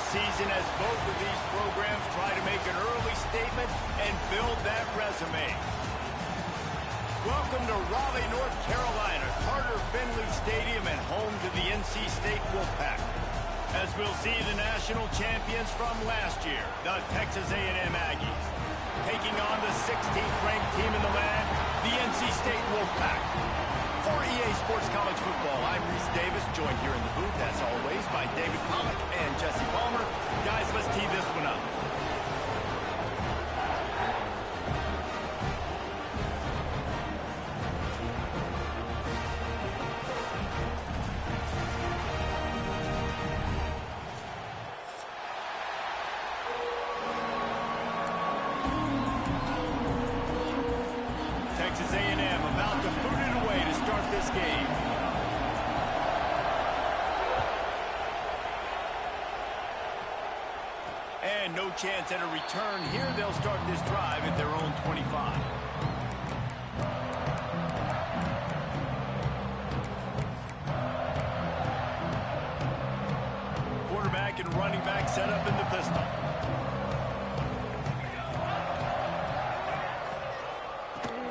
season as both of these programs try to make an early statement and build that resume. Welcome to Raleigh, North Carolina, Carter Finley Stadium and home to the NC State Wolfpack. As we'll see the national champions from last year, the Texas A&M Aggies, taking on the 16th ranked team in the land, the NC State Wolfpack. For EA Sports College Football, I'm Reese Davis, joined here in the booth, as always, by David Pollack and Jesse Palmer. Guys, let's tee this one up. Texas A&M about to boot it away to start this game. And no chance at a return here. They'll start this drive at their own 25. Quarterback and running back set up in the pistol.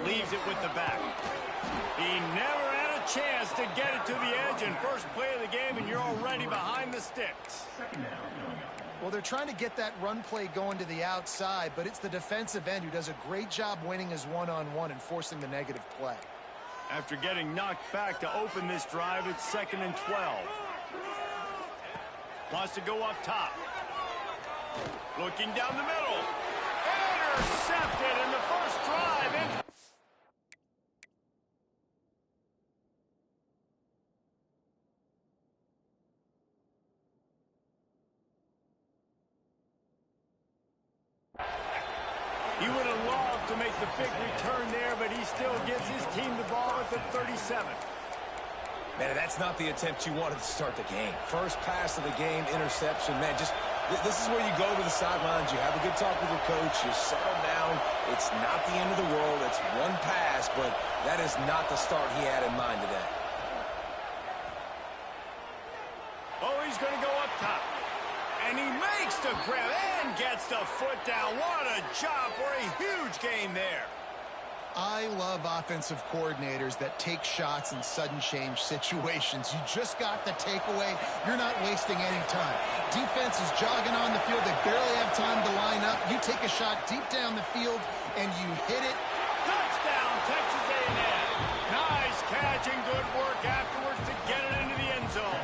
Leaves it with the back. He never had a chance to get it to the edge, and first play of the game, and you're already behind the sticks. Well, they're trying to get that run play going to the outside, but it's the defensive end who does a great job winning his one-on-one and forcing the negative play. After getting knocked back to open this drive, it's 2nd and 12. Wants to go up top. Looking down the middle. Intercepted in the first drive. He would have loved to make the big return there, but he still gives his team the ball at the 37. Man, that's not the attempt you wanted to start the game. First pass of the game, interception. Man, just this is where you go to the sidelines. You have a good talk with your coach. You settle down. It's not the end of the world. It's one pass, but that is not the start he had in mind today. Oh, he's going to go up top. And he makes the grab and gets the foot down. What a job for a huge gain there. I love offensive coordinators that take shots in sudden change situations. You just got the takeaway. You're not wasting any time. Defense is jogging on the field. They barely have time to line up. You take a shot deep down the field, and you hit it. Touchdown, Texas A&M. Nice catch and good work afterwards to get it into the end zone.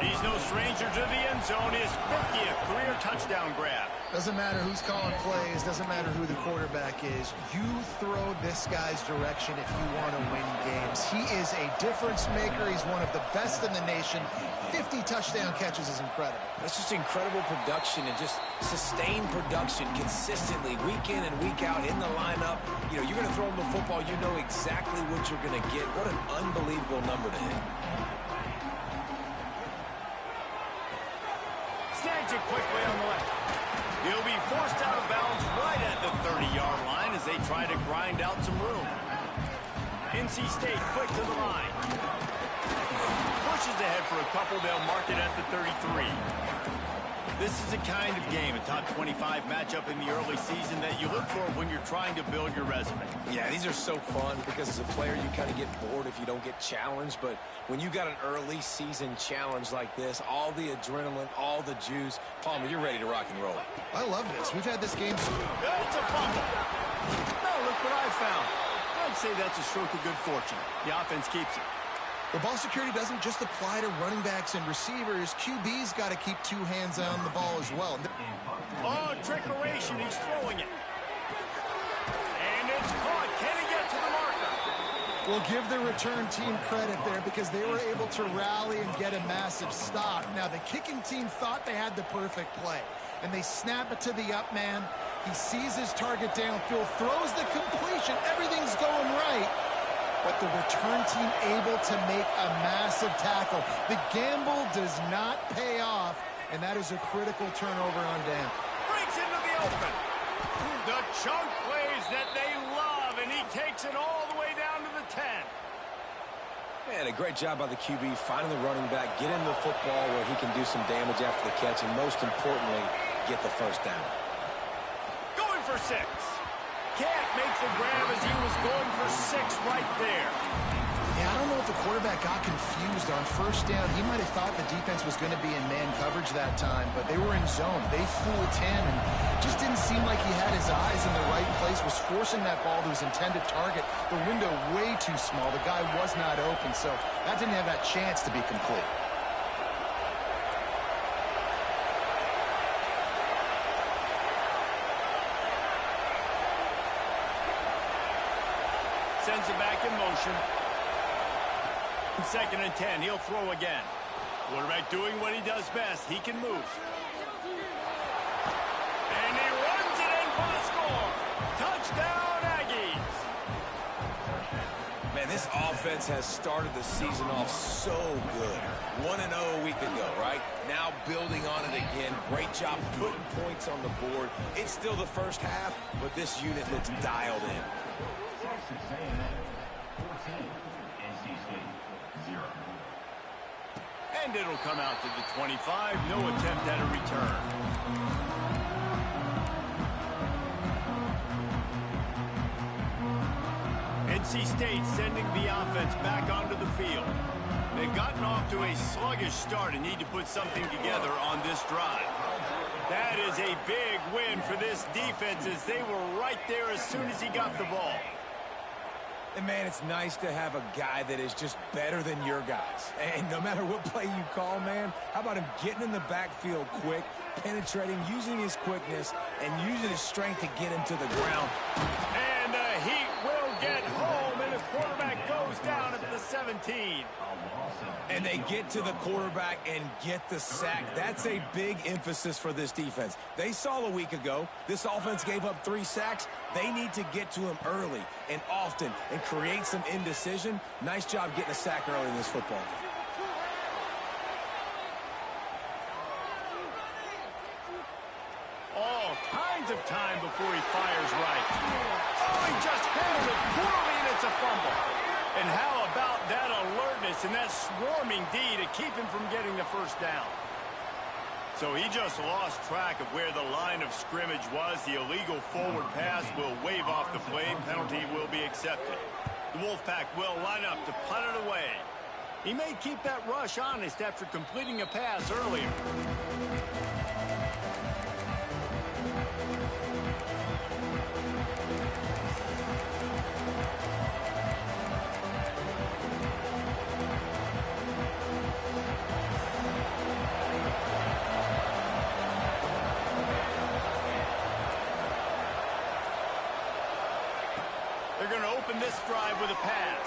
He's no stranger to the end zone. His 50th career touchdown grab. Doesn't matter who's calling plays. Doesn't matter who the quarterback is. You throw this guy's direction if you want to win games. He is a difference maker. He's one of the best in the nation. 50 touchdown catches is incredible. That's just incredible production and just sustained production consistently week in and week out in the lineup. You know, you're going to throw him the football. You know exactly what you're going to get. What an unbelievable number to hit. Snags it quickly on the left. He'll be forced out of bounds right at the 30-yard line as they try to grind out some room. NC State quick to the line. Pushes ahead for a couple. They'll mark it at the 33. This is the kind of game, a top 25 matchup in the early season that you look for when you're trying to build your resume. Yeah, these are so fun because as a player you kind of get bored if you don't get challenged, but when you got an early season challenge like this, all the adrenaline, all the juice, Palmer, you're ready to rock and roll. I love this. We've had this game. It's a fumble. Oh, look what I found. I'd say that's a stroke of good fortune. The offense keeps it. The ball security doesn't just apply to running backs and receivers. QB's got to keep two hands on the ball as well. Oh, trickeration. He's throwing it. And it's caught. Can he get to the marker? We'll give the return team credit there because they were able to rally and get a massive stop. Now, the kicking team thought they had the perfect play, and they snap it to the up man. He sees his target downfield, throws the completion. Everything's going right. But the return team able to make a massive tackle. The gamble does not pay off, and that is a critical turnover on down. Breaks into the open. The chunk plays that they love, and he takes it all the way down to the 10. Man, a great job by the QB, finding the running back, get him the football where he can do some damage after the catch, and most importantly, get the first down. Going for 6. Can't make the grab as he was going for 6 right there. Yeah, I don't know if the quarterback got confused on first down. He might have thought the defense was going to be in man coverage that time, but they were in zone. They fooled 10 and just didn't seem like he had his eyes in the right place, was forcing that ball to his intended target. The window way too small. The guy was not open, so that didn't have that chance to be complete. Sends it back in motion. 2nd and 10. He'll throw again. Quarterback doing what he does best. He can move. And he runs it in for the score. Touchdown, Aggies. Man, this offense has started the season off so good. 1-0 a week ago, right? Now building on it again. Great job putting points on the board. It's still the first half, but this unit looks dialed in. And it'll come out to the 25. No attempt at a return. NC State sending the offense back onto the field. They've gotten off to a sluggish start and need to put something together on this drive. That is a big win for this defense as they were right there as soon as he got the ball. And, man, it's nice to have a guy that is just better than your guys. And no matter what play you call, man, how about him getting in the backfield quick, penetrating, using his quickness, and using his strength to get him to the ground. And the Heat will get home, and the quarterback goes down at the 17. And they get to the quarterback and get the sack. That's a big emphasis for this defense. They saw a week ago, this offense gave up 3 sacks. They need to get to him early and often and create some indecision. Nice job getting a sack early in this football game. All kinds of time before he fires right. Oh, he just handled it poorly, and it's a fumble. And how about that alertness and that swarming D to keep him from getting the first down? So he just lost track of where the line of scrimmage was. The illegal forward pass will wave off the play. Penalty will be accepted. The Wolfpack will line up to punt it away. He may keep that rush honest after completing a pass earlier. They're going to open this drive with a pass.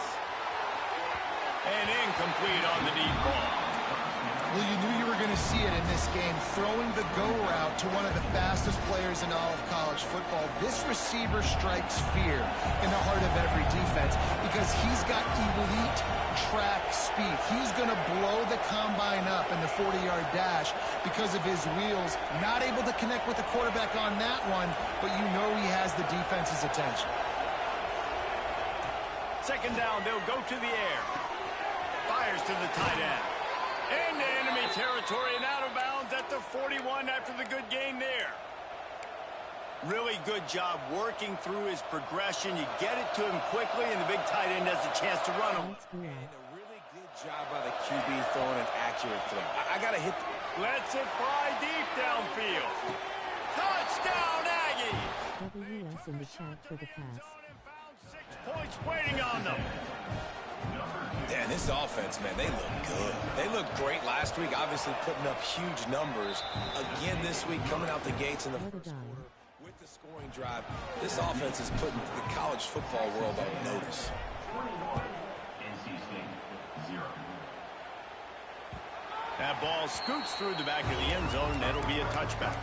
And incomplete on the deep ball. Well, you knew you were going to see it in this game, throwing the go route to one of the fastest players in all of college football. This receiver strikes fear in the heart of every defense because he's got elite track speed. He's going to blow the combine up in the 40-yard dash because of his wheels. Not able to connect with the quarterback on that one, but you know he has the defense's attention. 2nd down, they'll go to the air. Fires to the tight end. Into enemy territory and out of bounds at the 41 after the good gain there. Really good job working through his progression. You get it to him quickly, and the big tight end has a chance to run him. And a really good job by the QB throwing an accurate throw. I got to hit. Lets it fly deep downfield. Touchdown, Aggies! WS in the chat for the pass. 6 points waiting on them. Yeah, this offense, man, they look good. They looked great last week, obviously putting up huge numbers. Again this week, coming out the gates in the first quarter with the scoring drive. This offense is putting the college football world on notice. 21, NC State, 0. That ball scoots through the back of the end zone, and it'll be a touchback.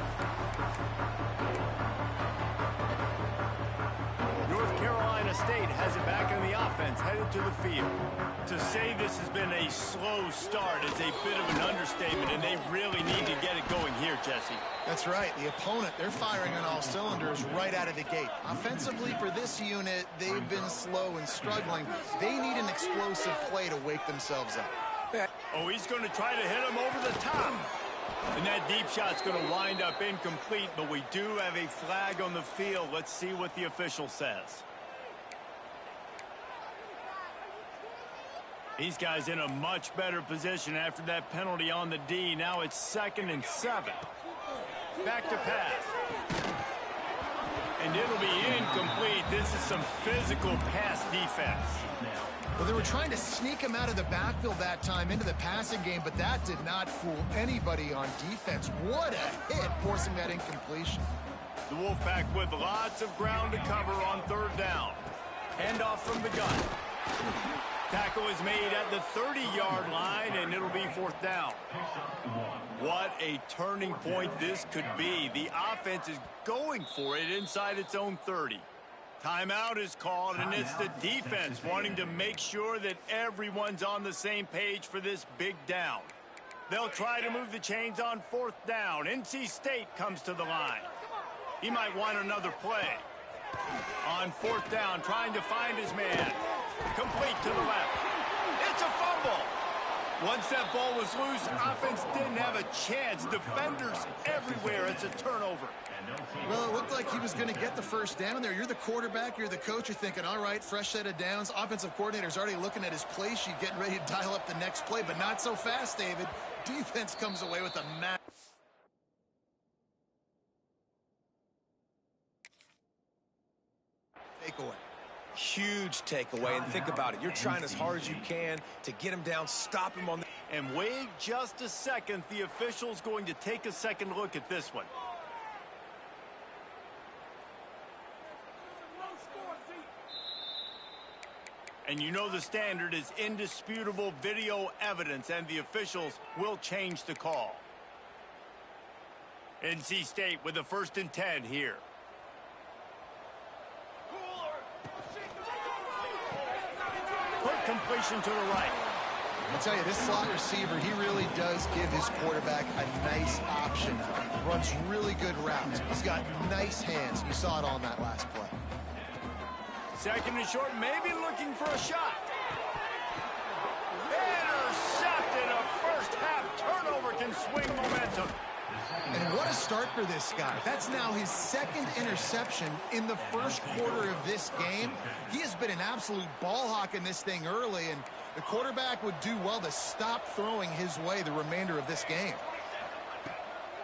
North Carolina State has it back in the offense, headed to the field. To say this has been a slow start is a bit of an understatement, and they really need to get it going here, Jesse. That's right. The opponent, they're firing on all cylinders right out of the gate. Offensively, for this unit, they've been slow and struggling. They need an explosive play to wake themselves up. Oh, he's going to try to hit him over the top. And that deep shot's going to wind up incomplete, but we do have a flag on the field. Let's see what the official says. These guys in a much better position after that penalty on the D. Now it's 2nd and 7. Back to pass. And it'll be incomplete. This is some physical pass defense. Well, they were trying to sneak him out of the backfield that time into the passing game, but that did not fool anybody on defense. What a hit, forcing that incompletion. The Wolfpack with lots of ground to cover on 3rd down. Handoff from the gun. Tackle is made at the 30-yard line, and it'll be 4th down. What a turning point this could be. The offense is going for it inside its own 30. Timeout is called, and it's the defense wanting to make sure that everyone's on the same page for this big down. They'll try to move the chains on 4th down. NC State comes to the line. He might want another play. On 4th down, trying to find his man. Complete to the left. It's a fumble. Once that ball was loose, offense didn't have a chance. Defenders everywhere. It's a turnover. Well, it looked like he was going to get the first down there. You're the quarterback, you're the coach, you're thinking, all right, fresh set of downs. Offensive coordinator's already looking at his play sheet, getting ready to dial up the next play, but not so fast, David. Defense comes away with a match. Takeaway. Huge takeaway, and think about it. You're trying as hard as you can to get him down, stop him on the... And wait just a second. The official's going to take a second look at this one. And you know the standard is indisputable video evidence, and the officials will change the call. NC State with a 1st and 10 here. Quick completion to the right. I'll tell you, this slot receiver, he really does give his quarterback a nice option. Runs really good routes. He's got nice hands. You saw it all in that last play. 2nd and short, maybe looking for a shot. Intercepted. A first-half turnover can swing momentum. And what a start for this guy. That's now his 2nd interception in the 1st quarter of this game. He has been an absolute ball hawk in this thing early, and the quarterback would do well to stop throwing his way the remainder of this game.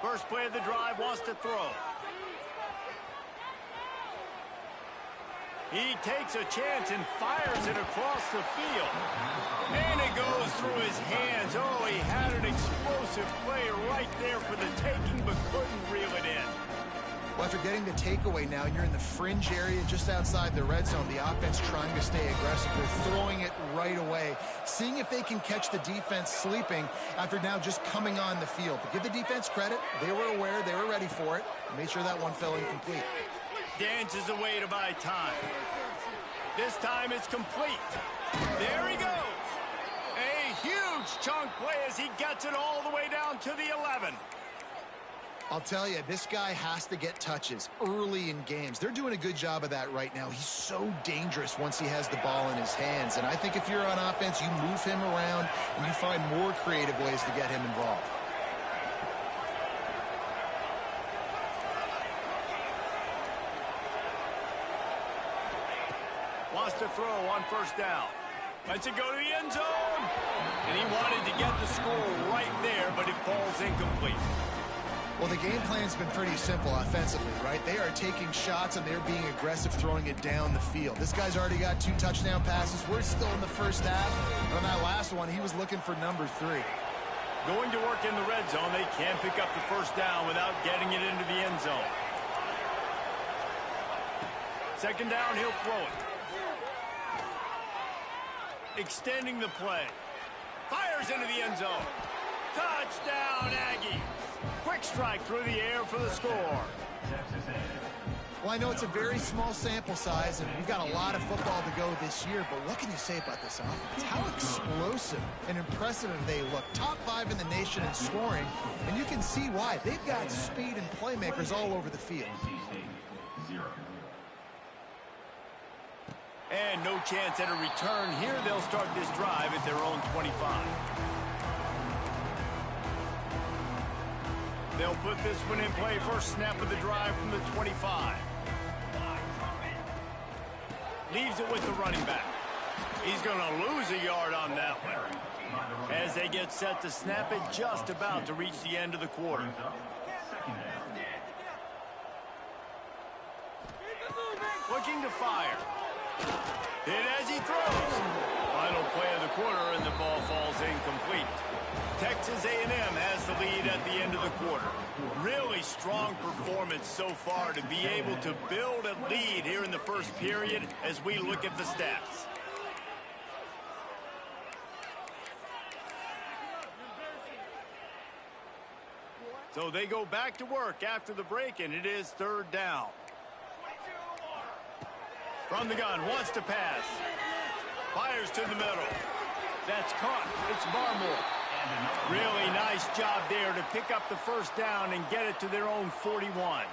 First play of the drive, wants to throw. He takes a chance and fires it across the field. And it goes through his hands. Oh, he had an explosive play right there for the taking, but couldn't reel it in. Well, after getting the takeaway now, you're in the fringe area just outside the red zone. The offense trying to stay aggressive. They're throwing it right away, seeing if they can catch the defense sleeping after now just coming on the field. But give the defense credit. They were aware. They were ready for it. Made sure that one fell incomplete. Dances away to buy time. This time it's complete. There he goes. A huge chunk play as he gets it all the way down to the 11. I'll tell you, this guy has to get touches early in games. They're doing a good job of that right now. He's so dangerous once he has the ball in his hands. And I think if you're on offense, you move him around and you find more creative ways to get him involved. Wants to throw on 1st down. Lets it go to the end zone. And he wanted to get the score right there, but it falls incomplete. Well, the game plan's been pretty simple offensively, right? They are taking shots, and they're being aggressive, throwing it down the field. This guy's already got 2 touchdown passes. We're still in the 1st half. And on that last one, he was looking for number 3. Going to work in the red zone. They can't pick up the 1st down without getting it into the end zone. 2nd down, he'll throw it. Extending the play. Fires into the end zone. Touchdown, Aggie. Quick strike through the air for the score. Well, I know it's a very small sample size, and we've got a lot of football to go this year, but what can you say about this offense? How explosive and impressive they look. Top 5 in the nation in scoring, and you can see why. They've got speed and playmakers all over the field. And no chance at a return here. They'll start this drive at their own 25. They'll put this one in play. First snap of the drive from the 25. Leaves it with the running back. He's going to lose a yard on that one. As they get set to snap it, just about to reach the end of the quarter. Looking to fire. Hit as he throws. Final play of the quarter, and the ball falls incomplete. Texas A&M has the lead at the end of the quarter. Really strong performance so far to be able to build a lead here in the first period as we look at the stats. So they go back to work after the break, and it is third down. From the gun, wants to pass. Fires to the middle. That's caught. It's Barmore. Really nice job there to pick up the first down and get it to their own 41.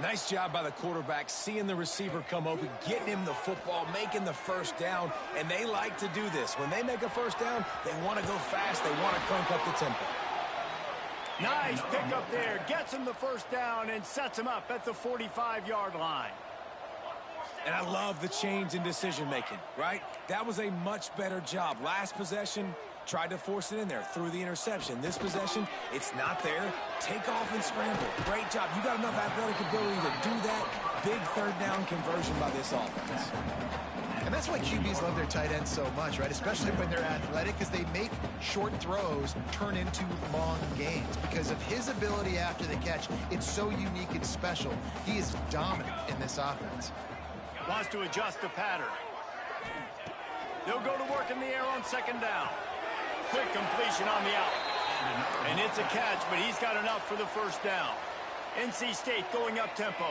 Nice job by the quarterback, seeing the receiver come open, getting him the football, making the first down, and they like to do this. When they make a first down, they want to go fast. They want to crank up the tempo. Nice pick up there. Gets him the first down and sets him up at the 45-yard line. And I love the change in decision-making, right? That was a much better job. Last possession, tried to force it in there, threw the interception. This possession, it's not there. Take off and scramble. Great job. You got enough athletic ability to do that. Big third down conversion by this offense. And that's why QBs love their tight ends so much, right? Especially when they're athletic, because they make short throws turn into long gains. Because of his ability after the catch, it's so unique and special. He is dominant in this offense. Wants to adjust the pattern. They'll go to work in the air on second down. Quick completion on the out. And it's a catch, but he's got enough for the first down. NC State going up tempo.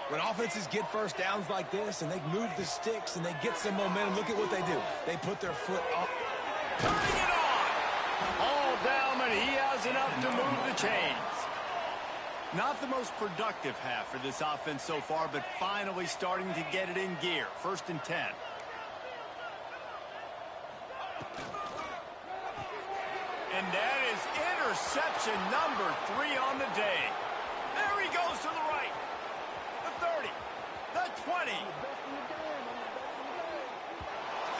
When offenses get first downs like this and they move the sticks and they get some momentum, look at what they do. They put their foot up. Turning it on! All down, and he has enough to move the chains. Not the most productive half for this offense so far, but finally starting to get it in gear. First and 10. And that is interception number 3 on the day. There he goes to the right. The 30. The 20.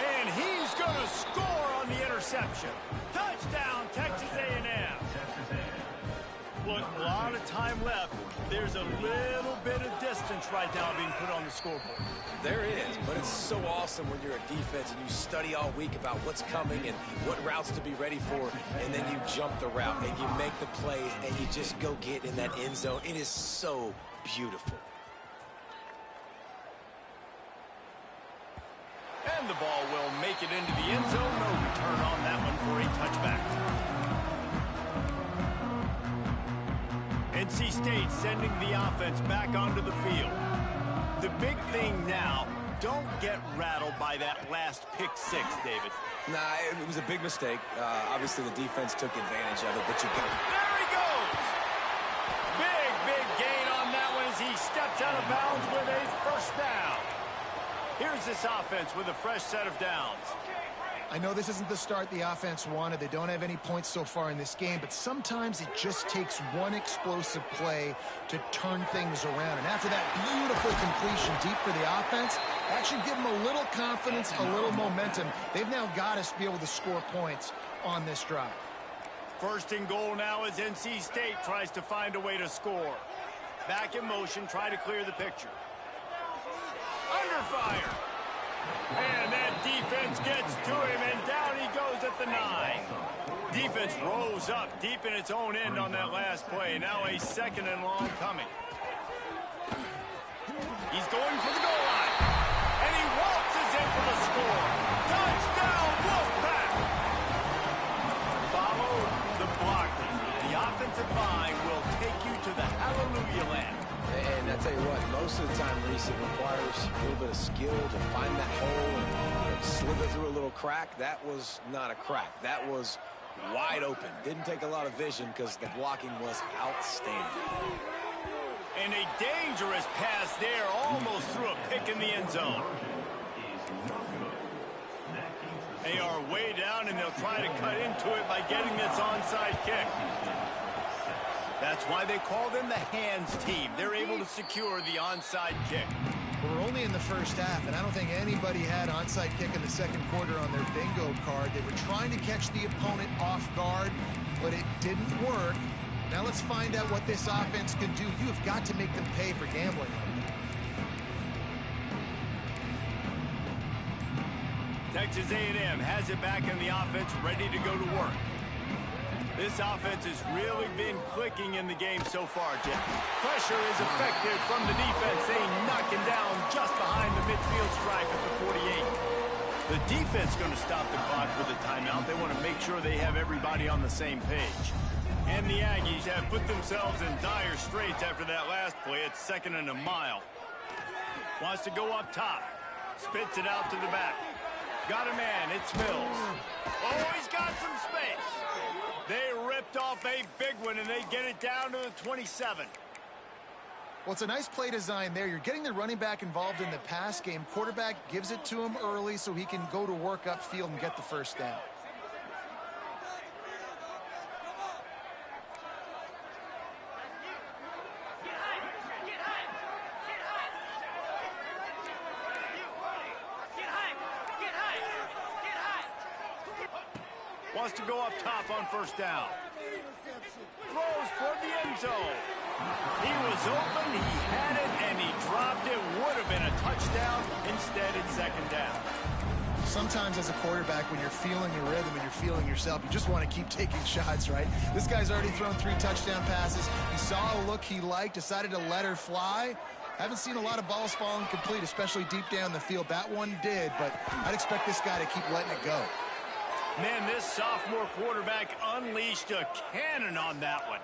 And he's going to score on the interception. Touchdown, Texas A&M. Look, a lot of time left. There's a little bit of distance right now being put on the scoreboard. There is, but it's so awesome when you're a defense and you study all week about what's coming and what routes to be ready for, and then you jump the route and you make the play and you just go get in that end zone. It is so beautiful. And the ball will make it into the end zone. No return on that one for a touchback. NC State sending the offense back onto the field. The big thing now, don't get rattled by that last pick 6, David. Nah, it was a big mistake. Obviously, the defense took advantage of it, but you got it. There he goes! Big gain on that one as he steps out of bounds with a first down. Here's this offense with a fresh set of downs. I know this isn't the start the offense wanted. They don't have any points so far in this game, but sometimes it just takes one explosive play to turn things around. And after that beautiful completion deep for the offense, that should give them a little confidence, a little momentum. They've now got to be able to score points on this drive. First and goal now as NC State tries to find a way to score. Back in motion, try to clear the picture. Under fire. And that defense gets to him, and down he goes at the 9. Defense rose up deep in its own end on that last play. Now a second and long coming. He's going for the goal line. And he waltzes in for the score. Touchdown, Wolfpack! Follow the blockers. The offensive line will take you to the hallelujah land. And I tell you what, most of the time, Reese, it requires a little bit of skill to find that hole and slither through a little crack. That was not a crack. That was wide open. Didn't take a lot of vision because the blocking was outstanding. And a dangerous pass there, almost threw a pick in the end zone. They are way down, and they'll try to cut into it by getting this onside kick. That's why they call them the hands team. They're able to secure the onside kick. Well, we're only in the first half, and I don't think anybody had onside kick in the second quarter on their bingo card. They were trying to catch the opponent off guard, but it didn't work. Now let's find out what this offense can do. You have got to make them pay for gambling. Texas A&M has it back in the offense, ready to go to work. This offense has really been clicking in the game so far, Jeff. Pressure is effective from the defense. They knock him down just behind the midfield stripe at the 48. The defense going to stop the clock with a timeout. They want to make sure they have everybody on the same page. And the Aggies have put themselves in dire straits after that last play. It's 2nd and a mile. Wants to go up top. Spits it out to the back. Got a man. It's Mills. Oh, he's got some space. They ripped off a big one, and they get it down to the 27. Well, it's a nice play design there. You're getting the running back involved in the pass game. Quarterback gives it to him early so he can go to work upfield and get the first down. Wants to go up top on first down. Throws for the end zone. He was open, he had it, and he dropped it. Would have been a touchdown. Instead, it's 2nd down. Sometimes as a quarterback, when you're feeling your rhythm and you're feeling yourself, you just want to keep taking shots, right? This guy's already thrown 3 touchdown passes. He saw a look he liked, decided to let her fly. Haven't seen a lot of balls falling complete, especially deep down the field. That one did, but I'd expect this guy to keep letting it go. Man, this sophomore quarterback unleashed a cannon on that one.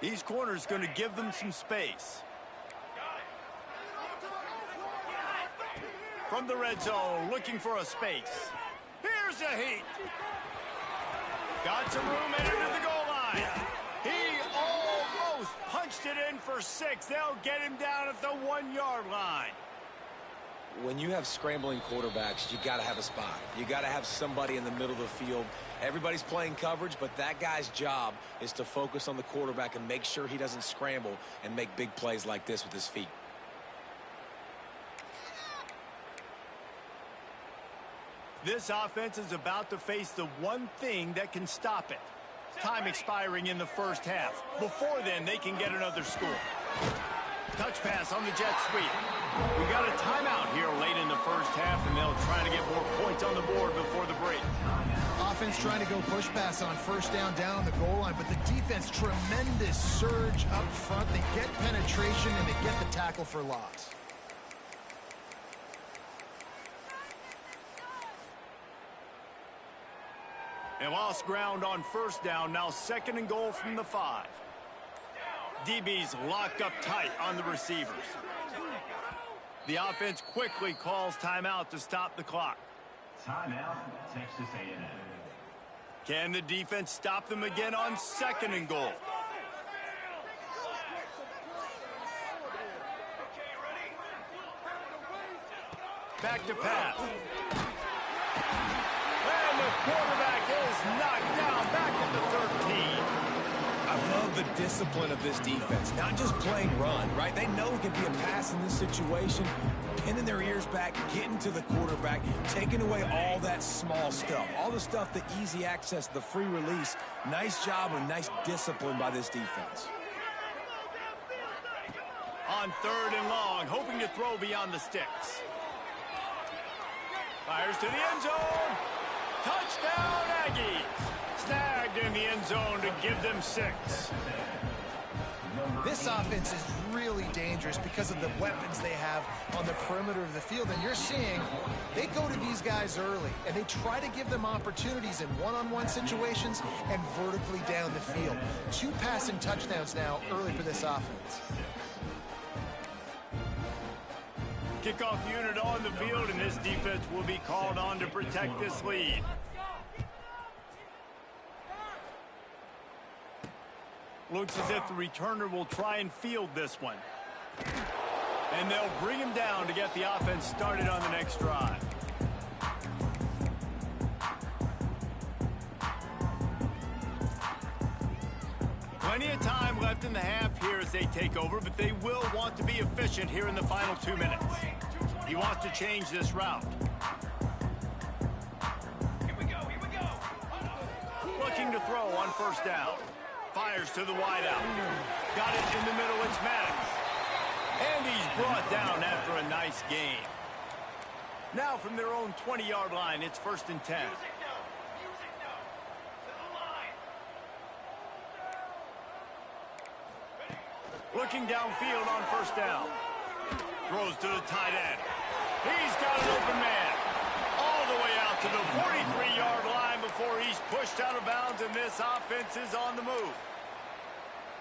These corners going to give them some space. From the red zone, looking for a space. Here's a heat. Got some room and into the goal line. He almost punched it in for 6. They'll get him down at the 1-yard line. When you have scrambling quarterbacks, you got to have a spot. You got to have somebody in the middle of the field. Everybody's playing coverage, but that guy's job is to focus on the quarterback and make sure he doesn't scramble and make big plays like this with his feet. This offense is about to face the one thing that can stop it. Time expiring in the first half. Before then, they can get another score. Touch pass on the jet sweep. We got a timeout here late in the first half, and they'll try to get more points on the board before the break. Offense trying to go push pass on first down on the goal line, but the defense, tremendous surge up front. They get penetration, and they get the tackle for loss. And lost ground on first down, now 2nd and goal from the 5. DB's locked up tight on the receivers. The offense quickly calls timeout to stop the clock. Timeout, Texas A&M. Can the defense stop them again on 2nd and goal? Back to pass. And the quarterback is knocked down back at the 13. I love the discipline of this defense. Not just playing run, right? They know it can be a pass in this situation. Pinning their ears back, getting to the quarterback, taking away all that small stuff. All the stuff, the easy access, the free release. Nice job and nice discipline by this defense. On 3rd and long, hoping to throw beyond the sticks. Fires to the end zone. Touchdown, Aggies. Snagged in the end zone to give them 6. This offense is really dangerous because of the weapons they have on the perimeter of the field. And you're seeing they go to these guys early, and they try to give them opportunities in one-on-one situations and vertically down the field. 2 passing touchdowns now early for this offense. Kickoff unit on the field, and this defense will be called on to protect this lead. Looks as if the returner will try and field this one. And they'll bring him down to get the offense started on the next drive. Plenty of time left in the half here as they take over, but they will want to be efficient here in the final 2 minutes. He wants to change this route. Here we go. Looking to throw on first down. Fires to the wideout. Got it in the middle, it's Maddox. And he's brought down after a nice gain. Now from their own 20-yard line, it's 1st and 10. Looking downfield on first down. Throws to the tight end. He's got an open man. All the way out to the 43-yard line before he's pushed out of bounds, and this offense is on the move.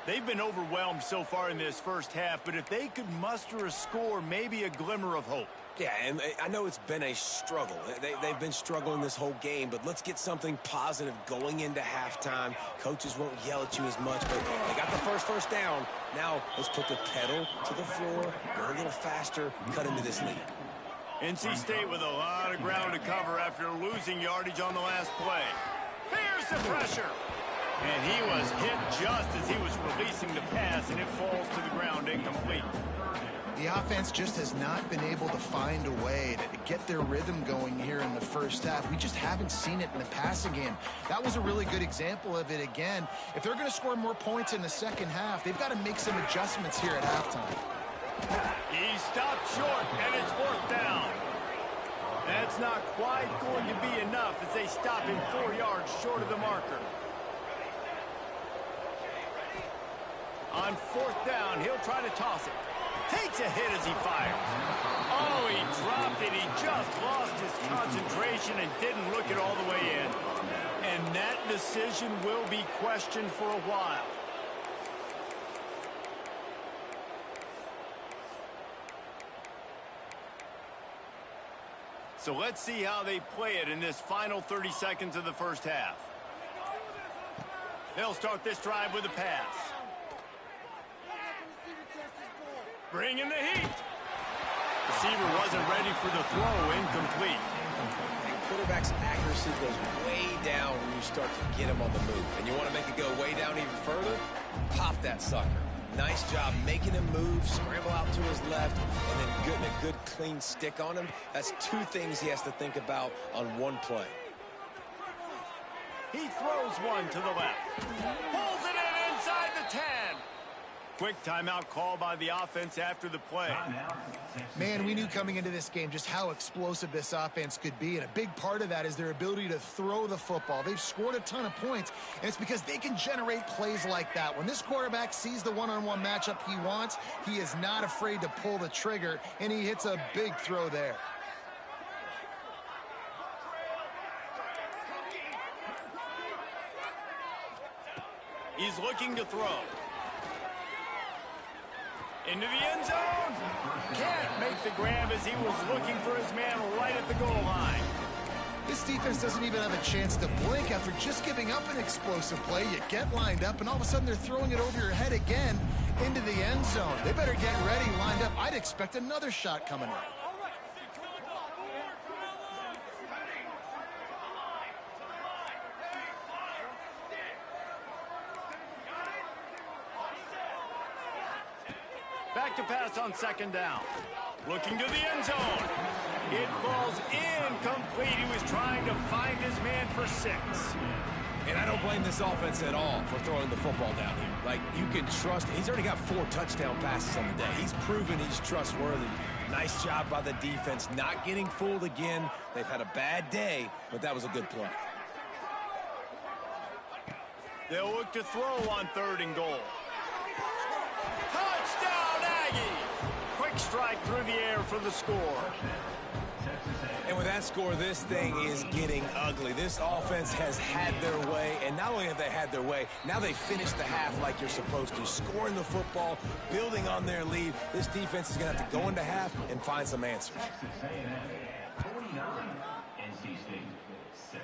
They've been overwhelmed so far in this first half, but if they could muster a score, maybe a glimmer of hope. Yeah, and I know it's been a struggle. They've been struggling this whole game, but let's get something positive going into halftime. Coaches won't yell at you as much, but they got the first down. Now let's put the pedal to the floor, go a little faster, cut into this lead. NC State with a lot of ground to cover after losing yardage on the last play. Here's the pressure. And he was hit just as he was releasing the pass, and it falls to the ground incomplete. The offense just has not been able to find a way to get their rhythm going here in the first half. We just haven't seen it in the passing game. That was a really good example of it again. If they're going to score more points in the second half, they've got to make some adjustments here at halftime. He stopped short, and it's 4th down. That's not quite going to be enough as they stop him 4 yards short of the marker. On 4th down, he'll try to toss it. Takes a hit as he fires. Oh, he dropped it. He just lost his concentration and didn't look it all the way in. And that decision will be questioned for a while. So let's see how they play it in this final 30 seconds of the first half. They'll start this drive with a pass. Bringing the heat. Receiver wasn't ready for the throw, incomplete. And quarterback's accuracy goes way down when you start to get him on the move. And you want to make it go way down even further? Pop that sucker. Nice job making him move, scramble out to his left, and then getting a good clean stick on him. That's 2 things he has to think about on one play. He throws one to the left. Pulls it in inside the 10. Quick timeout call by the offense after the play. Man, we knew coming into this game just how explosive this offense could be, and a big part of that is their ability to throw the football. They've scored a ton of points, and it's because they can generate plays like that. When this quarterback sees the one-on-one matchup he wants, he is not afraid to pull the trigger, and he hits a big throw there. He's looking to throw. Into the end zone. Can't make the grab as he was looking for his man right at the goal line. This defense doesn't even have a chance to blink after just giving up an explosive play. You get lined up, and all of a sudden they're throwing it over your head again into the end zone. They better get ready, lined up. I'd expect another shot coming in. Back to pass on 2nd down. Looking to the end zone. It falls incomplete. He was trying to find his man for 6. And I don't blame this offense at all for throwing the football down here. Like, you can trust him. He's already got 4 touchdown passes on the day. He's proven he's trustworthy. Nice job by the defense, not getting fooled again. They've had a bad day, but that was a good play. They'll look to throw on 3rd and goal. Touchdown, Aggie! Quick strike through the air for the score. And with that score, this thing is getting ugly. This offense has had their way, and not only have they had their way, now they finished the half like you're supposed to, scoring the football, building on their lead. This defense is going to have to go into half and find some answers. Texas A&M 49, NC State 6.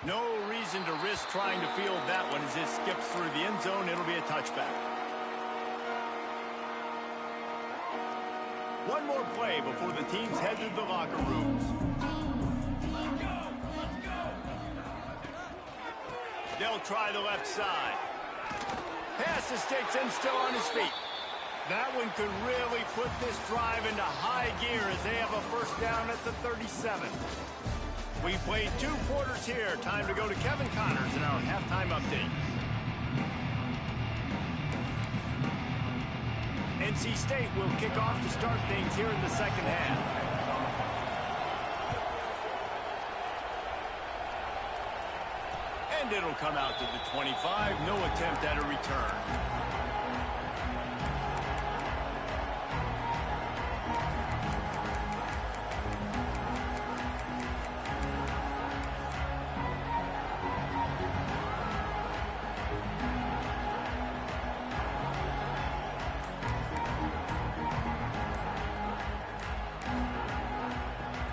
No reason to risk trying to field that one as it skips through the end zone. It'll be a touchback. One more play before the teams head to the locker rooms. They'll try the left side. Pass to Sticks and still on his feet. That one could really put this drive into high gear as they have a first down at the 37. We played 2 quarters here. Time to go to Kevin Connors in our halftime update. NC State will kick off to start things here in the second half. And it'll come out to the 25. No attempt at a return.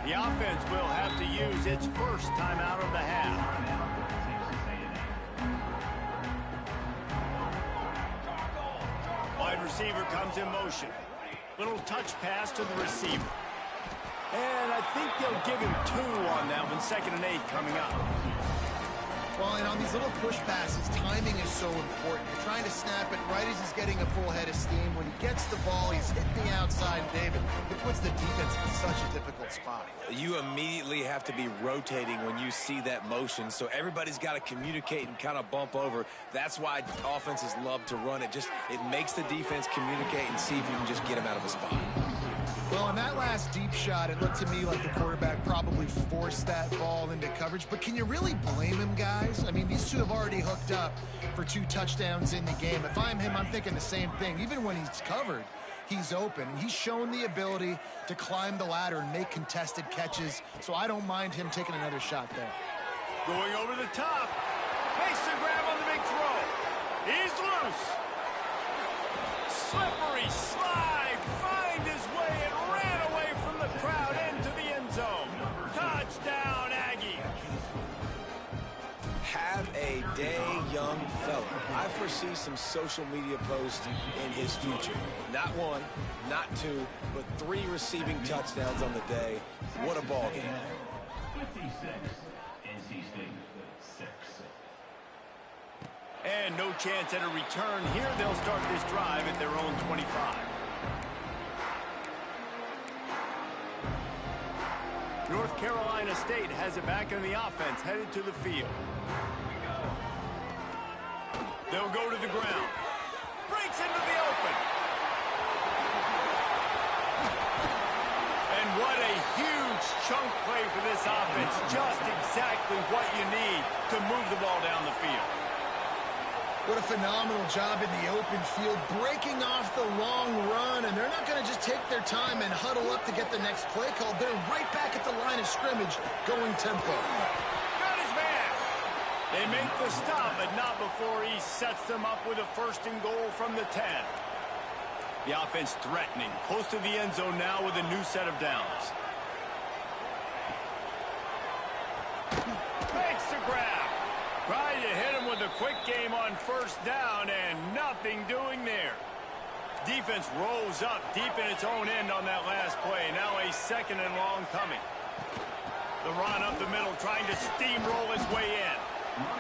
The offense will have to use its first timeout of the half. Wide receiver comes in motion. Little touch pass to the receiver. And I think they'll give him 2 on that one. 2nd and 8 coming up. Well, and on these little push passes, timing is so important. You're trying to snap it right as he's getting a full head of steam. When he gets the ball, he's hitting the outside, David. It puts the defense in such a difficult spot. You immediately have to be rotating when you see that motion, so everybody's got to communicate and kind of bump over. That's why offenses love to run it. It makes the defense communicate and see if you can just get him out of a spot. Well, on that last deep shot, it looked to me like the quarterback probably forced that ball into coverage. But can you really blame him, guys? I mean, these two have already hooked up for 2 touchdowns in the game. If I'm him, I'm thinking the same thing. Even when he's covered, he's open. He's shown the ability to climb the ladder and make contested catches. So I don't mind him taking another shot there. Going over the top. Makes the grab on the big throw. He's loose. Slippery slide. Find his way and ran away from the crowd into the end zone. Touchdown, Aggie. Have a day, young fella. I foresee some social media posts in his future. Not 1, not 2, but 3 receiving touchdowns on the day. What a ball game. 56, NC State 6. And no chance at a return here. They'll start this drive at their own 25. North Carolina State has it back in the offense, headed to the field. They'll go to the ground. Breaks into the open. And what a huge chunk play for this offense. Just exactly what you need to move the ball down the field. What a phenomenal job in the open field, breaking off the long run, and they're not going to just take their time and huddle up to get the next play called. They're right back at the line of scrimmage, going tempo. Got his man. They make the stop, but not before he sets them up with a 1st and goal from the 10. The offense threatening, close to the end zone now with a new set of downs. Makes the grab. Trying to hit him with a quick game on 1st down, and nothing doing there. Defense rolls up deep in its own end on that last play. Now a 2nd and long coming. The run up the middle, trying to steamroll his way in.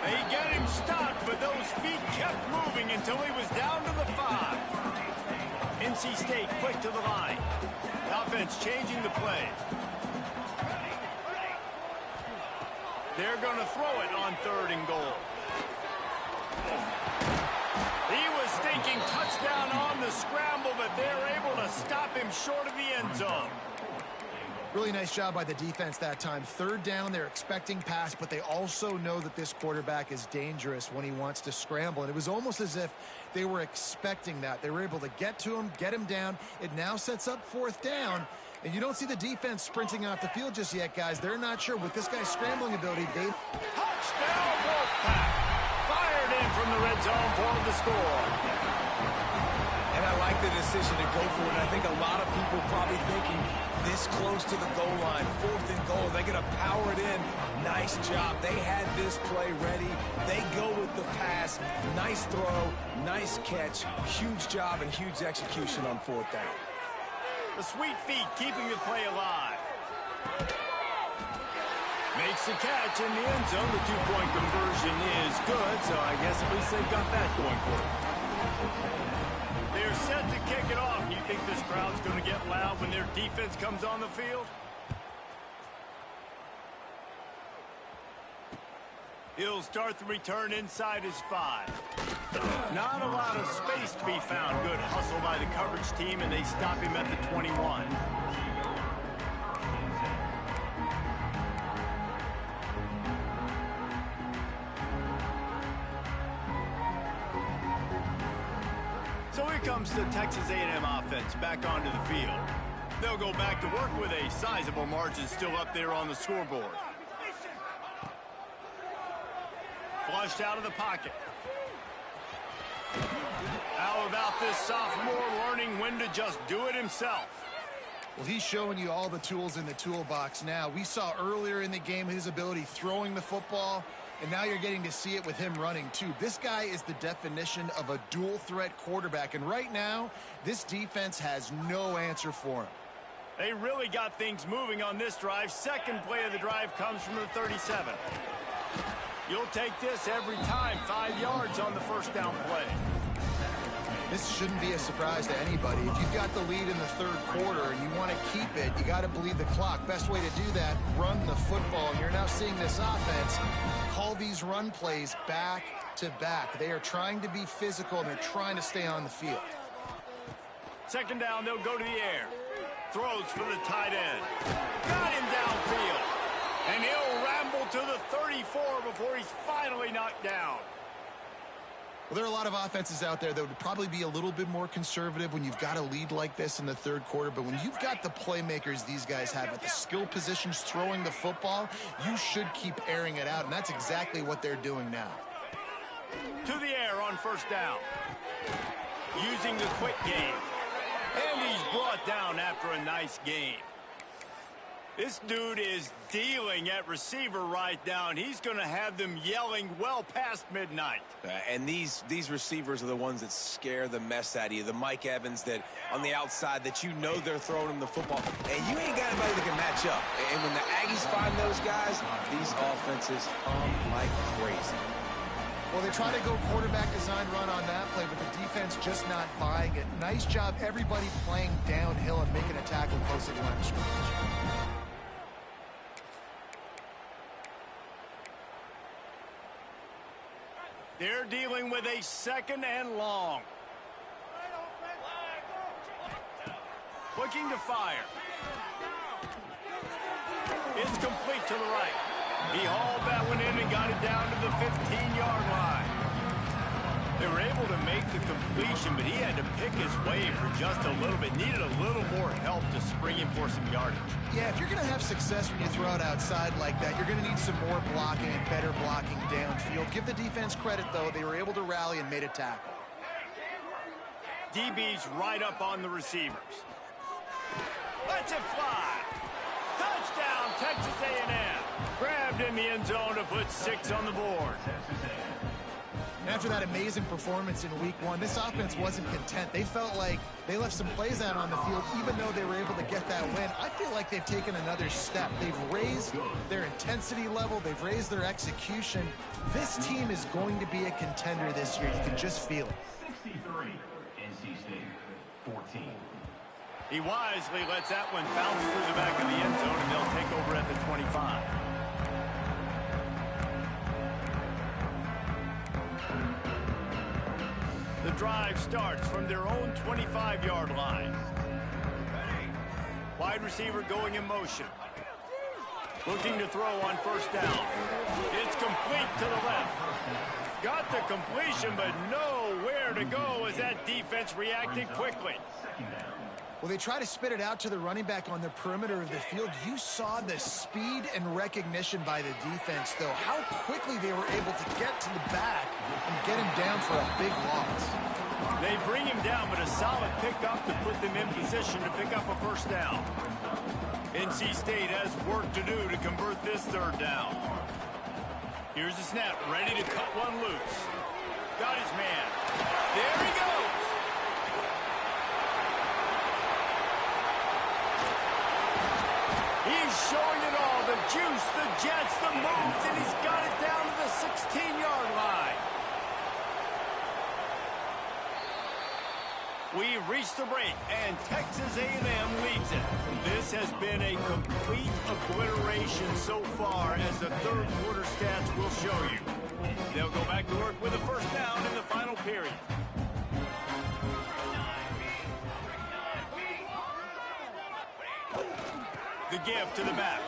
They get him stopped, but those feet kept moving until he was down to the 5. NC State quick to the line. The offense changing the play. They're going to throw it on 3rd and goal. He was thinking touchdown on the scramble, but they're able to stop him short of the end zone. Really nice job by the defense that time. 3rd down, they're expecting pass, but they also know that this quarterback is dangerous when he wants to scramble. And it was almost as if they were expecting that. They were able to get to him, get him down. It now sets up 4th down. And you don't see the defense sprinting off the field just yet, guys. They're not sure. With this guy's scrambling ability, they... Touchdown, Wolfpack! Fired in from the red zone for the score. And I like the decision to go for it. And I think a lot of people probably thinking this close to the goal line, 4th and goal, they're going to power it in. Nice job. They had this play ready. They go with the pass. Nice throw, nice catch. Huge job and huge execution on 4th down. The sweet feet keeping the play alive. Makes the catch in the end zone. The 2-point conversion is good, so I guess at least they've got that going for them. They're set to kick it off. You think this crowd's going to get loud when their defense comes on the field? He'll start the return inside his 5. Not a lot of space to be found. Good hustle by the coverage team, and they stop him at the 21. So here comes the Texas A&M offense back onto the field. They'll go back to work with a sizable margin still up there on the scoreboard. Flushed out of the pocket. How about this sophomore learning when to just do it himself? Well, he's showing you all the tools in the toolbox now. We saw earlier in the game his ability throwing the football, and now you're getting to see it with him running too. This guy is the definition of a dual-threat quarterback, and right now, this defense has no answer for him. They really got things moving on this drive. Second play of the drive comes from the 37. You'll take this every time. 5 yards on the first down play. This shouldn't be a surprise to anybody. If you've got the lead in the 3rd quarter and you want to keep it, you got to bleed the clock. Best way to do that, run the football. And you're now seeing this offense call these run plays back to back. They are trying to be physical, and they're trying to stay on the field. Second down, they'll go to the air. Throws for the tight end. Got him downfield. And he'll ramble to the 34 before he's finally knocked down. Well, there are a lot of offenses out there that would probably be a little bit more conservative when you've got a lead like this in the 3rd quarter. But when you've got the playmakers these guys have at the skill positions throwing the football, you should keep airing it out. And that's exactly what they're doing now. To the air on first down. Using the quick game. And he's brought down after a nice game. This dude is dealing at receiver right now, and he's going to have them yelling well past midnight. And these receivers are the ones that scare the mess out of you. The Mike Evans that on the outside that you know they're throwing him the football, and you ain't got anybody that can match up. And when the Aggies find those guys, these offenses hum like crazy. Well, they try to go quarterback design run on that play, but the defense just not buying it. Nice job, everybody playing downhill and making a tackle close to the line of scrimmage. They're dealing with a 2nd and long. Looking to fire. It's complete to the right. He hauled that one in and got it down to the 15-yard line. They were able to make the completion, but he had to pick his way for just a little bit. Needed a little more help to spring him for some yardage. Yeah, if you're going to have success when you throw it outside like that, you're going to need some more blocking and better blocking downfield. Give the defense credit, though. They were able to rally and made a tackle. DB's right up on the receivers. Lets it fly. Touchdown, Texas A&M. Grabbed in the end zone to put 6 on the board. After that amazing performance in week 1, this offense wasn't content. They felt like they left some plays out on the field, even though they were able to get that win. I feel like they've taken another step. They've raised their intensity level. They've raised their execution. This team is going to be a contender this year. You can just feel it. 63, NC State, 14. He wisely lets that one bounce through the back of the end zone, and they'll take over at the 25. The drive starts from their own 25-yard line. Wide receiver going in motion. Looking to throw on first down. It's complete to the left. Got the completion, but nowhere to go as that defense reacted quickly. Well, they try to spit it out to the running back on the perimeter of the field. You saw the speed and recognition by the defense, though, how quickly they were able to get to the back and get him down for a big loss. They bring him down, but a solid pickup to put them in position to pick up a first down. NC State has work to do to convert this third down. Here's the snap, ready to cut one loose. Got his man. There he goes. He's showing it all, the juice, the jets, the moves, and he's got it down to the 16-yard line. We've reached the break, and Texas A&M leads it. This has been a complete obliteration so far, as the third quarter stats will show you. They'll go back to work with a first down in the final period. The give to the back.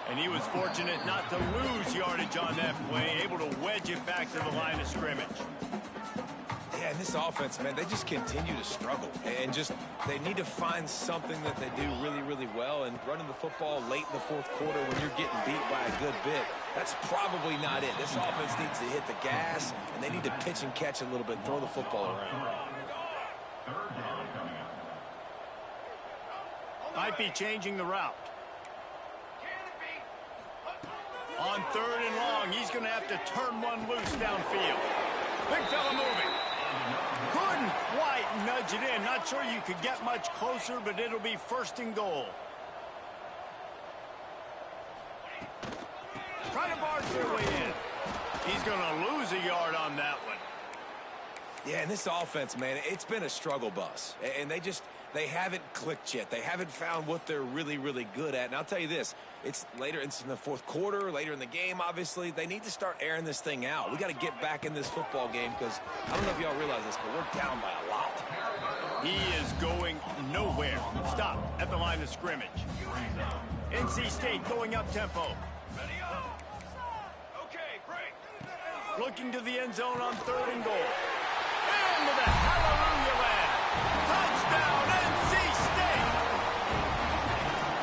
And he was fortunate not to lose yardage on that play, able to wedge it back to the line of scrimmage. Yeah, and this offense, man, they just continue to struggle. And just, they need to find something that they do really, really well. And running the football late in the fourth quarter when you're getting beat by a good bit, that's probably not it. This offense needs to hit the gas, and they need to pitch and catch a little bit, throw the football around. Might be changing the route. On third and long, he's going to have to turn one loose downfield. Big fella moving. Couldn't quite nudge it in. Not sure you could get much closer, but it'll be first and goal. Trying to barge their way in. He's going to lose a yard on that one. Yeah, and this offense, man, it's been a struggle bus. And they haven't clicked yet. They haven't found what they're really, really good at. And I'll tell you this, it's in the fourth quarter, later in the game, obviously. They need to start airing this thing out. We got to get back in this football game because I don't know if y'all realize this, but we're down by a lot. He is going nowhere. Stop at the line of scrimmage. NC State going up tempo. Looking to the end zone on third and goal. Into the hallelujah land. Touchdown, NC State.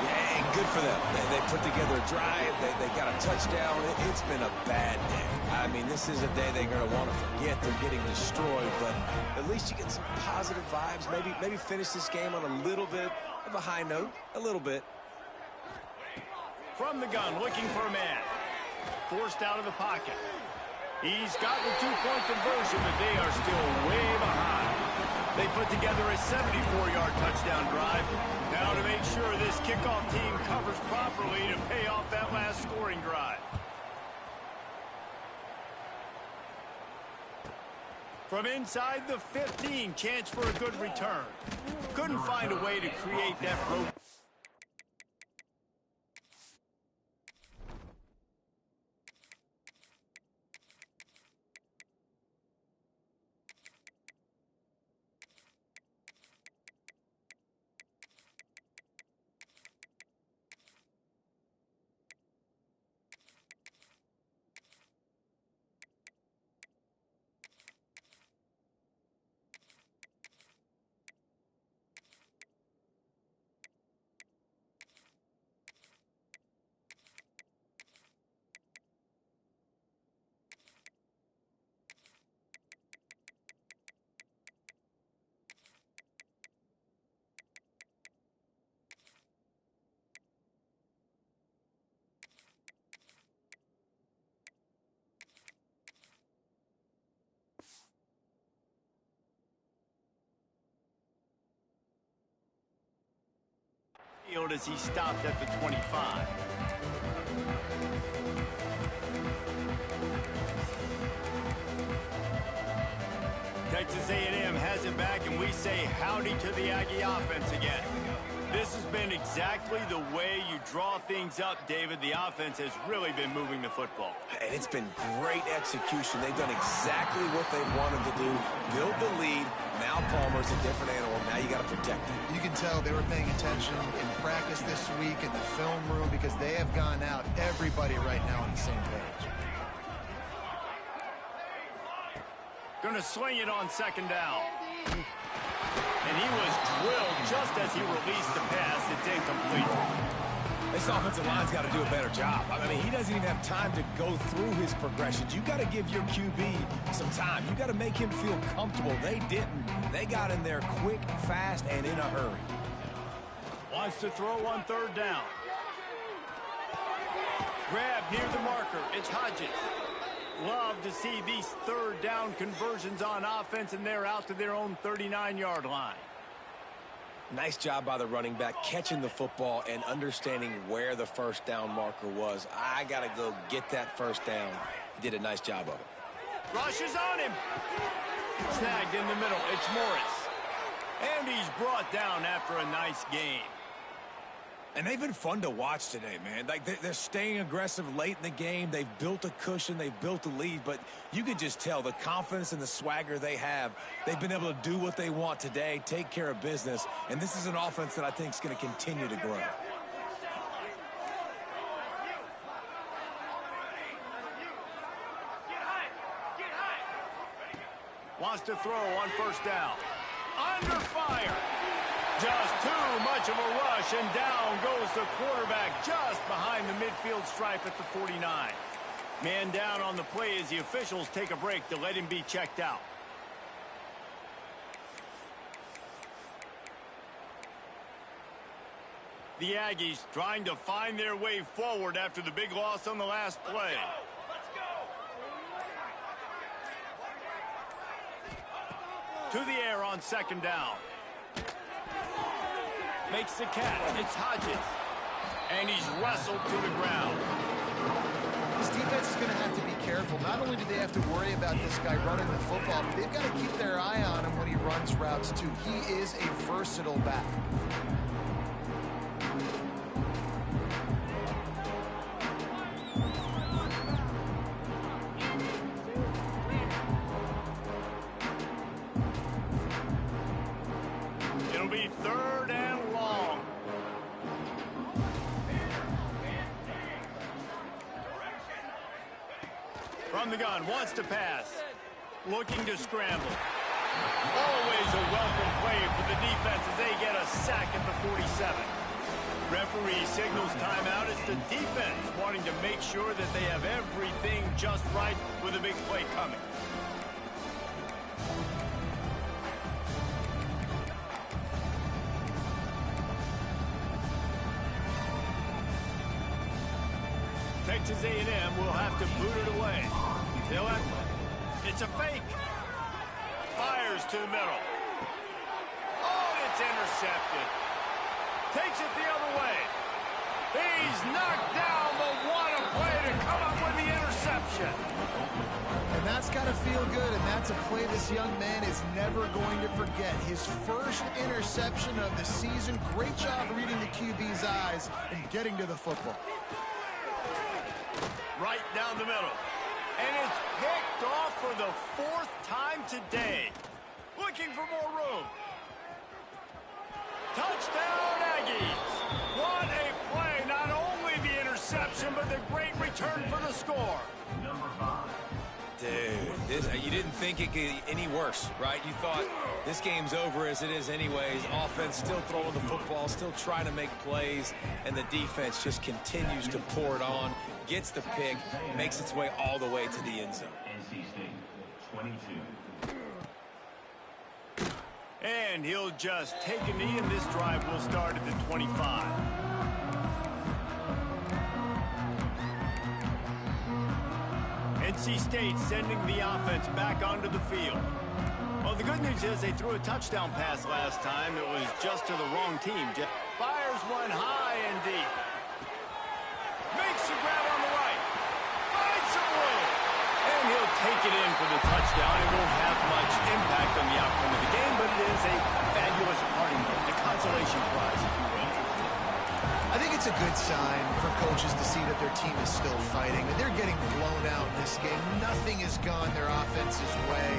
Yeah, good for them. They put together a drive. They got a touchdown. It's been a bad day. I mean, this is a day they're going to want to forget. They're getting destroyed, but at least you get some positive vibes. Maybe finish this game on a little bit of a high note. A little bit. From the gun, looking for a man. Forced out of the pocket. He's got the two-point conversion, but they are still way behind. They put together a 74-yard touchdown drive. Now to make sure this kickoff team covers properly to pay off that last scoring drive. From inside the 15, chance for a good return. Couldn't find a way to create that rope. As he stopped at the 25. Texas A&M has it back, and we say howdy to the Aggie offense again. This has been exactly the way you draw things up, David. The offense has really been moving the football. And it's been great execution. They've done exactly what they've wanted to do. Build the lead. Now Palmer's a different animal. Now you got to protect him. You can tell they were paying attention in practice this week in the film room because they have gone out, everybody right now on the same page. Gonna swing it on second down. And and he was drilled just as he released the pass. It's incomplete. This offensive line's got to do a better job. I mean, he doesn't even have time to go through his progressions. You got to give your QB some time. You got to make him feel comfortable. They didn't. They got in there quick, fast, and in a hurry. Wants to throw on third down. Grab near the marker. It's Hodges. Love to see these third down conversions on offense, and they're out to their own 39-yard line. Nice job by the running back catching the football and understanding where the first down marker was. I got to go get that first down. He did a nice job of it. Rush is on him. Snagged in the middle. It's Morris. And he's brought down after a nice game. And they've been fun to watch today, man. Like, they're staying aggressive late in the game. They've built a cushion. They've built a lead. But you could just tell the confidence and the swagger they have. They've been able to do what they want today, take care of business. And this is an offense that I think is going to continue to grow. Wants to throw on first down. Under fire. Just too much of a rush, and down goes the quarterback just behind the midfield stripe at the 49. Man down on the play as the officials take a break to let him be checked out. The Aggies trying to find their way forward after the big loss on the last play. To the air on second down. Makes the catch. It's Hodges. And he's wrestled to the ground. This defense is going to have to be careful. Not only do they have to worry about this guy running the football, but they've got to keep their eye on him when he runs routes, too. He is a versatile back. It'll be third and long. From the gun, wants to pass. Looking to scramble. Always a welcome play for the defense as they get a sack at the 47. Referee signals timeout. It's the defense wanting to make sure that they have everything just right with a big play coming. Texas A&M will have to boot it away. It's a fake. Fires to the middle. Oh, it's intercepted. Takes it the other way. He's knocked down, but what a play to come up with the interception. And that's got to feel good, and that's a play this young man is never going to forget. His first interception of the season. Great job reading the QB's eyes and getting to the football. Right down the middle. And it's picked off for the fourth time today. Looking for more room. Touchdown, Aggies. What a play. Not only the interception, but the great return for the score. Number 5. Dude, you didn't think it could get any worse, right? You thought this game's over as it is anyways. Offense still throwing the football, still trying to make plays, and the defense just continues to pour it on, gets the pick, makes its way all the way to the end zone. NC State, 22. And he'll just take a knee, and this drive will start at the 25. NC State sending the offense back onto the field. Well, the good news is they threw a touchdown pass last time. It was just to the wrong team. Fires one high and deep. Makes the grab on the right. Finds some room. And he'll take it in for the touchdown. It won't have much impact on the outcome of the game, but it is a fabulous parting gift, a consolation prize, if you will. I think it's a good sign for coaches to see that their team is still fighting. They're getting blown out in this game. Nothing has gone their offense's way.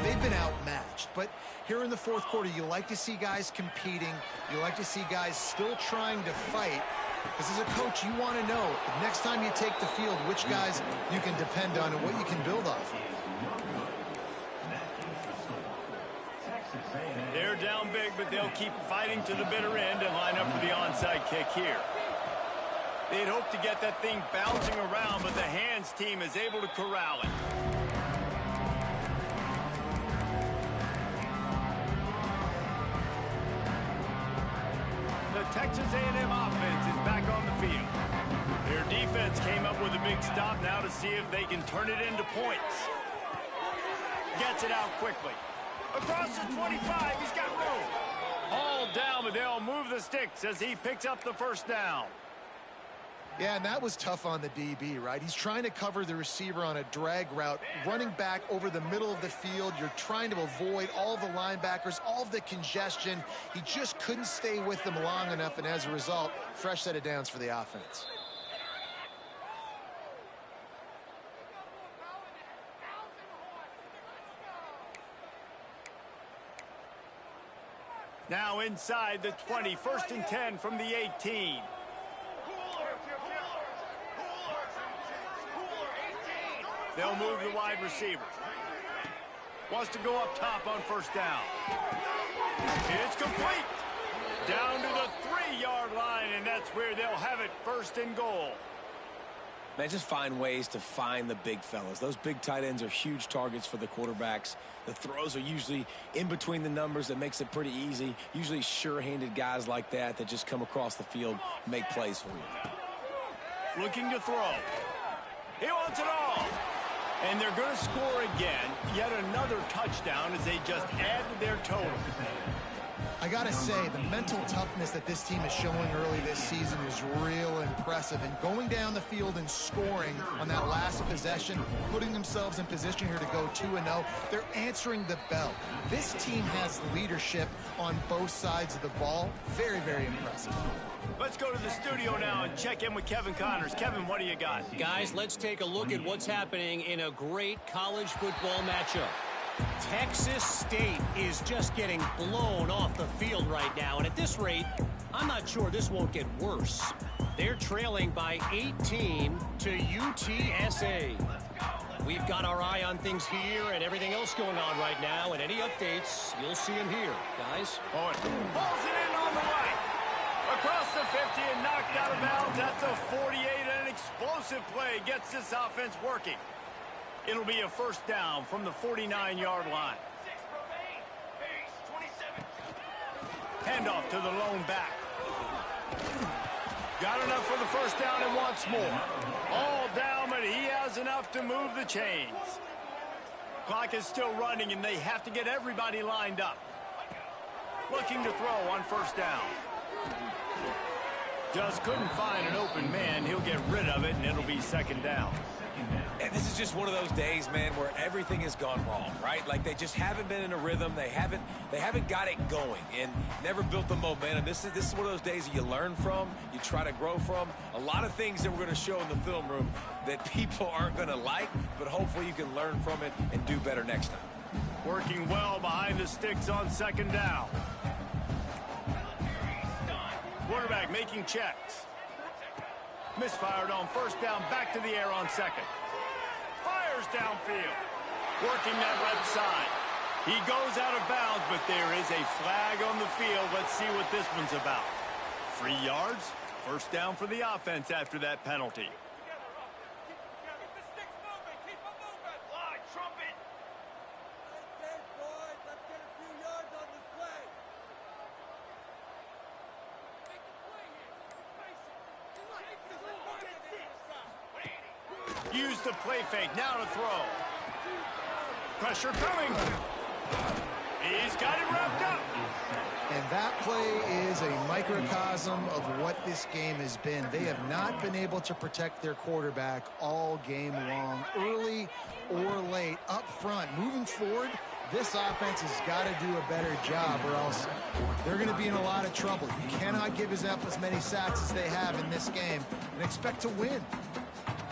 They've been outmatched. But here in the fourth quarter, you like to see guys competing. You like to see guys still trying to fight. Because as a coach, you want to know next time you take the field which guys you can depend on and what you can build off. They're down big, but they'll keep fighting to the bitter end and line up for the onside kick here. They'd hope to get that thing bouncing around, but the hands team is able to corral it. The Texas A&M offense is back on the field. Their defense came up with a big stop now to see if they can turn it into points. Gets it out quickly. Across the 25, he's got room. All down, but they'll move the sticks as he picks up the first down. Yeah, and that was tough on the DB, right? He's trying to cover the receiver on a drag route, running back over the middle of the field. You're trying to avoid all the linebackers, all of the congestion. He just couldn't stay with them long enough, and as a result, fresh set of downs for the offense. Now inside the 20, 1st and 10 from the 18. They'll move the wide receiver. Wants to go up top on first down. It's complete. Down to the 3-yard line, and that's where they'll have it, 1st and goal. Man, just find ways to find the big fellas. Those big tight ends are huge targets for the quarterbacks. The throws are usually in between the numbers. That makes it pretty easy. Usually sure-handed guys like that just come across the field, make plays for you. Looking to throw. He wants it all. And they're going to score again. Yet another touchdown as they just add to their total. I gotta say, the mental toughness that this team is showing early this season is real impressive. And going down the field and scoring on that last possession, putting themselves in position here to go 2-0, they're answering the bell. This team has leadership on both sides of the ball. Very, very impressive. Let's go to the studio now and check in with Kevin Connors. Kevin, what do you got? Guys, let's take a look at what's happening in a great college football matchup. Texas State is just getting blown off the field right now, and at this rate, I'm not sure this won't get worse. They're trailing by 18 to UTSA. We've got our eye on things here and everything else going on right now, and any updates, you'll see them here, guys. Pulls it in on the right. Across the 50 and knocked out of bounds at the 48, and an explosive play gets this offense working. It'll be a first down from the 49-yard line. Handoff to the lone back. Got enough for the first down and wants more. All down, but he has enough to move the chains. Clock is still running, and they have to get everybody lined up. Looking to throw on first down. Just couldn't find an open man. He'll get rid of it, and it'll be second down. And this is just one of those days, man, where everything has gone wrong, right? Like they just haven't been in a rhythm. They haven't got it going and never built the momentum. This is one of those days that you learn from, you try to grow from. A lot of things that we're going to show in the film room that people aren't going to like, but hopefully you can learn from it and do better next time. Working well behind the sticks on second down. Quarterback making checks. Misfired on first down, back to the air on second. Fires downfield. Working that left side. He goes out of bounds, but there is a flag on the field. Let's see what this one's about. 3 yards, first down for the offense after that penalty. Use the play fake, now to throw. Pressure coming. He's got it wrapped up. And that play is a microcosm of what this game has been. They have not been able to protect their quarterback all game long, early or late, up front. Moving forward, this offense has got to do a better job, or else they're going to be in a lot of trouble. You cannot give up as many sacks as they have in this game and expect to win.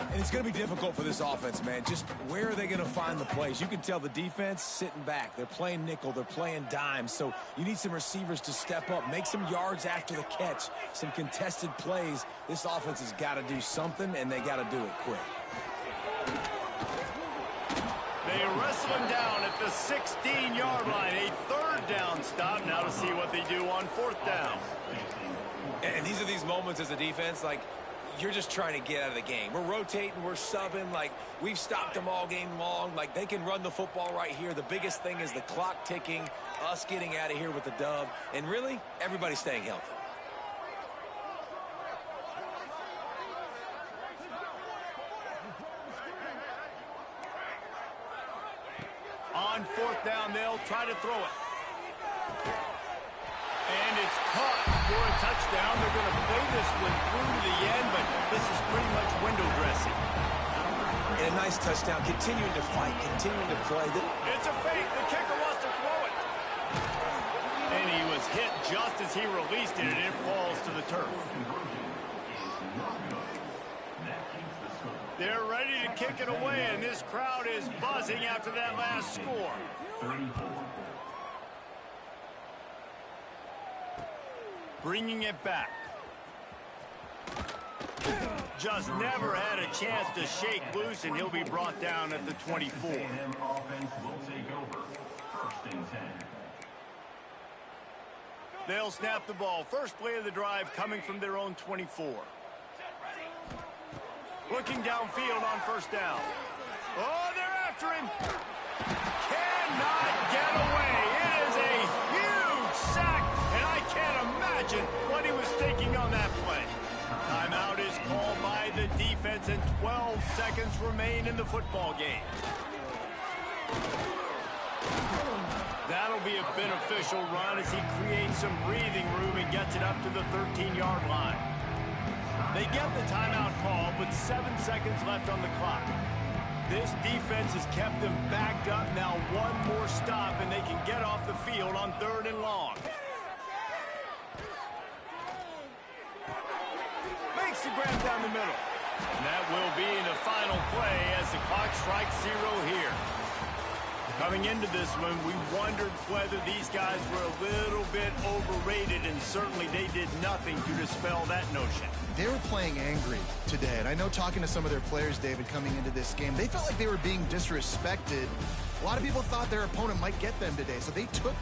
And it's going to be difficult for this offense, man. Just where are they going to find the plays? You can tell the defense sitting back. They're playing nickel. They're playing dime. So you need some receivers to step up, make some yards after the catch, some contested plays. This offense has got to do something, and they got to do it quick. They wrestle him down at the 16-yard line. A third down stop. Now to see what they do on fourth down. And these are these moments as a defense, like, you're just trying to get out of the game. We're rotating, we're subbing, like, we've stopped them all game long. Like, they can run the football right here. The biggest thing is the clock ticking, us getting out of here with the dub, and really, everybody staying healthy. On fourth down, they'll try to throw it. And it's caught for a touchdown. They're going to play this one through to the end, but this is pretty much window dressing. And a nice touchdown, continuing to fight, continuing to play. It's a fake. The kicker wants to throw it. And he was hit just as he released it, and it falls to the turf. They're ready to kick it away, and this crowd is buzzing after that last score. 34. Bringing it back. Just never had a chance to shake loose, and he'll be brought down at the 24. A&M offense will take over. First and 10. They'll snap the ball. First play of the drive coming from their own 24. Looking downfield on first down. Oh, they're after him. Cannot get away. It is a huge sack, and I can't imagine what he was thinking on that play. Timeout is called by the defense, and 12 seconds remain in the football game. That'll be a beneficial run as he creates some breathing room and gets it up to the 13-yard line. They get the timeout call with 7 seconds left on the clock. This defense has kept them backed up. Now one more stop, and they can get off the field on 3rd and long. Makes the grab down the middle. And that will be the final play as the clock strikes 0 here. Coming into this one, we wondered whether these guys were a little bit overrated, and certainly they did nothing to dispel that notion. They were playing angry today, and I know talking to some of their players, David, coming into this game, they felt like they were being disrespected. A lot of people thought their opponent might get them today, so they took